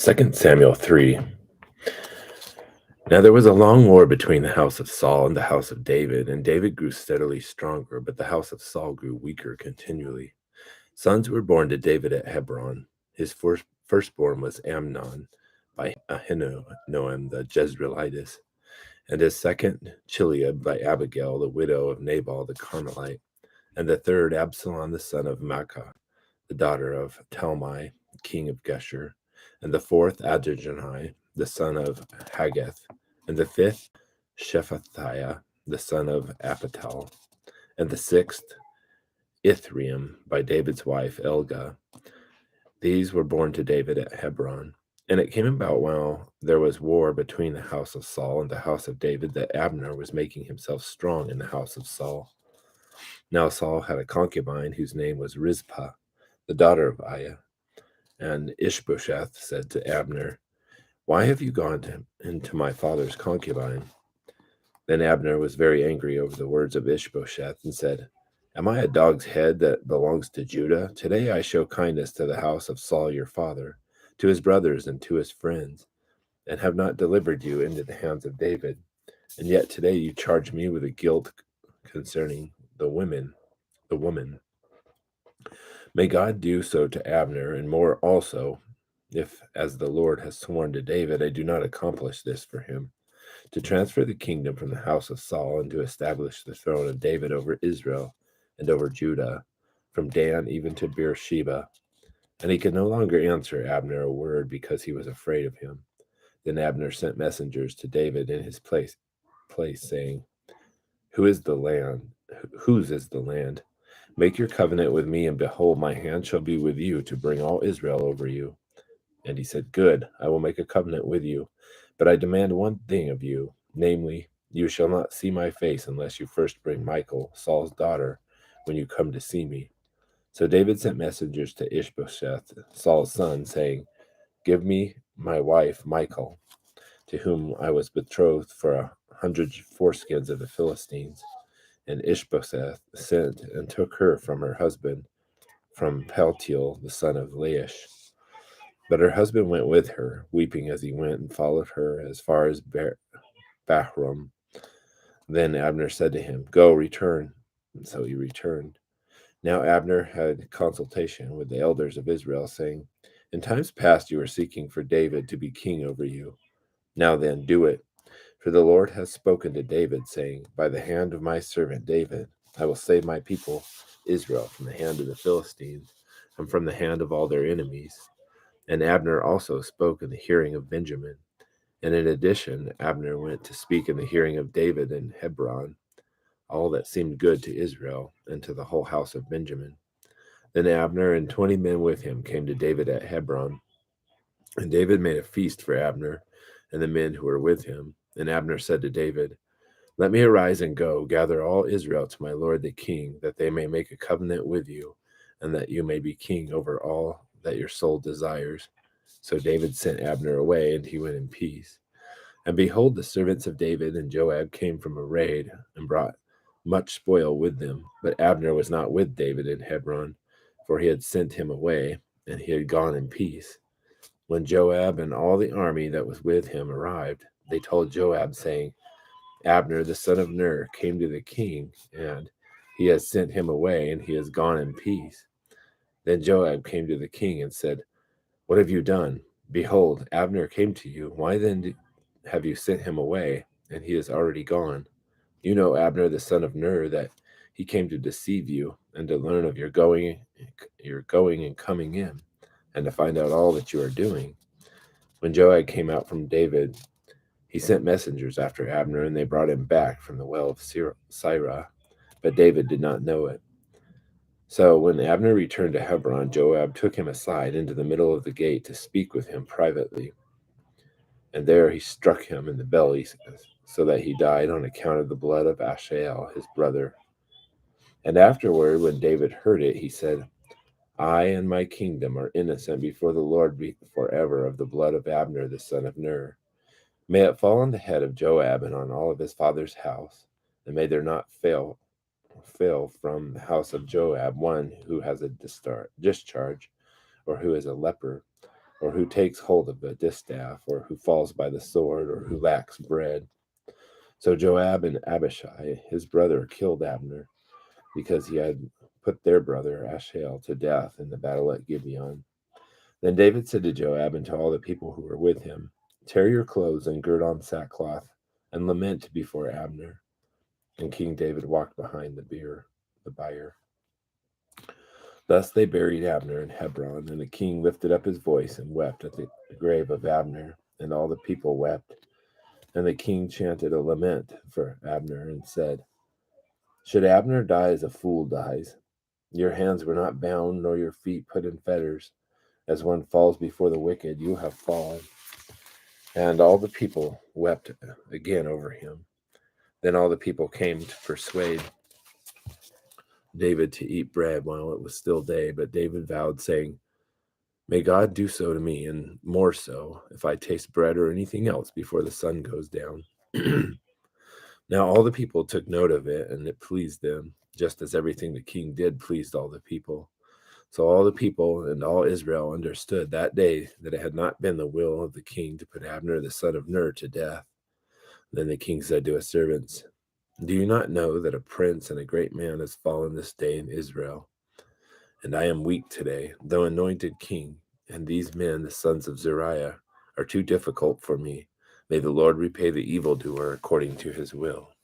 2 Samuel 3. Now there was a long war between the house of Saul and the house of David, and David grew steadily stronger, but the house of Saul grew weaker continually. Sons were born to David at Hebron. His firstborn was Amnon by Ahinoam the Jezreelitess, and his second Chileab by Abigail, the widow of Nabal the Carmelite, and the third Absalom the son of Maacah, the daughter of Talmai, king of Geshur, and the fourth Adonijah, the son of Haggith, and the fifth Shephatiah, the son of Apatal, and the sixth Ithream by David's wife Elga. These were born to David at Hebron. And it came about while there was war between the house of Saul and the house of David that Abner was making himself strong in the house of Saul. Now Saul had a concubine whose name was Rizpah, the daughter of Aiah. And Ishbosheth said to Abner, "Why have you gone into my father's concubine?" Then Abner was very angry over the words of Ishbosheth and said, "Am I a dog's head that belongs to Judah? Today I show kindness to the house of Saul your father, to his brothers and to his friends, and have not delivered you into the hands of David. And yet today you charge me with a guilt concerning the woman. May God do so to Abner, and more also, if, as the Lord has sworn to David, I do not accomplish this for him, to transfer the kingdom from the house of Saul and to establish the throne of David over Israel and over Judah, from Dan even to Beersheba." And he could no longer answer Abner a word because he was afraid of him. Then Abner sent messengers to David in his place saying, Whose is the land? Make your covenant with me, and behold, my hand shall be with you to bring all Israel over you. And he said, Good, I will make a covenant with you. But I demand one thing of you, namely, you shall not see my face unless you first bring Michal, Saul's daughter, when you come to see me. So David sent messengers to Ishbosheth, Saul's son, saying, Give me my wife Michal, to whom I was betrothed for 100 foreskins of the Philistines. And Ishbosheth sent and took her from her husband, from Paltiel, the son of Laish. But her husband went with her, weeping as he went, and followed her as far as Bahurim. Then Abner said to him, Go, return. And so he returned. Now Abner had consultation with the elders of Israel, saying, In times past you were seeking for David to be king over you. Now then, do it. For the Lord has spoken to David, saying, By the hand of my servant David, I will save my people Israel from the hand of the Philistines and from the hand of all their enemies. And Abner also spoke in the hearing of Benjamin. And in addition, Abner went to speak in the hearing of David in Hebron, all that seemed good to Israel and to the whole house of Benjamin. Then Abner and 20 men with him came to David at Hebron. And David made a feast for Abner and the men who were with him. And Abner said to David, Let me arise and go, gather all Israel to my lord the king, that they may make a covenant with you, and that you may be king over all that your soul desires. So David sent Abner away, and he went in peace. And behold, the servants of David and Joab came from a raid, and brought much spoil with them. But Abner was not with David in Hebron, for he had sent him away, and he had gone in peace. When Joab and all the army that was with him arrived, they told Joab, saying, Abner, the son of Ner, came to the king, and he has sent him away, and he has gone in peace. Then Joab came to the king and said, What have you done? Behold, Abner came to you. Why then have you sent him away, and he is already gone? You know Abner, the son of Ner, that he came to deceive you, and to learn of your going and coming in, and to find out all that you are doing. When Joab came out from David, he sent messengers after Abner, and they brought him back from the well of Sirah, but David did not know it. So when Abner returned to Hebron, Joab took him aside into the middle of the gate to speak with him privately. And there he struck him in the belly, so that he died on account of the blood of Asahel, his brother. And afterward, when David heard it, he said, I and my kingdom are innocent before the Lord forever of the blood of Abner, the son of Ner. May it fall on the head of Joab and on all of his father's house, and may there not fail from the house of Joab one who has a discharge, or who is a leper, or who takes hold of a distaff, or who falls by the sword, or who lacks bread. So Joab and Abishai, his brother, killed Abner, because he had put their brother Asahel to death in the battle at Gibeon. Then David said to Joab and to all the people who were with him, "Tear your clothes and gird on sackcloth, and lament before Abner." And King David walked behind the bier. Thus they buried Abner in Hebron, and the king lifted up his voice and wept at the grave of Abner, and all the people wept. And the king chanted a lament for Abner and said, "Should Abner die as a fool dies? Your hands were not bound, nor your feet put in fetters. As one falls before the wicked, you have fallen." And all the people wept again over him. Then all the people came to persuade David to eat bread while it was still day. But David vowed, saying, "May God do so to me, and more so, if I taste bread or anything else before the sun goes down." Now all the people took note of it, and it pleased them, just as everything the king did pleased all the people. So all the people and all Israel understood that day that it had not been the will of the king to put Abner the son of Ner to death. Then the king said to his servants, "Do you not know that a prince and a great man has fallen this day in Israel? And I am weak today, though anointed king, and these men, the sons of Zeruiah, are too difficult for me. May the Lord repay the evildoer according to his will."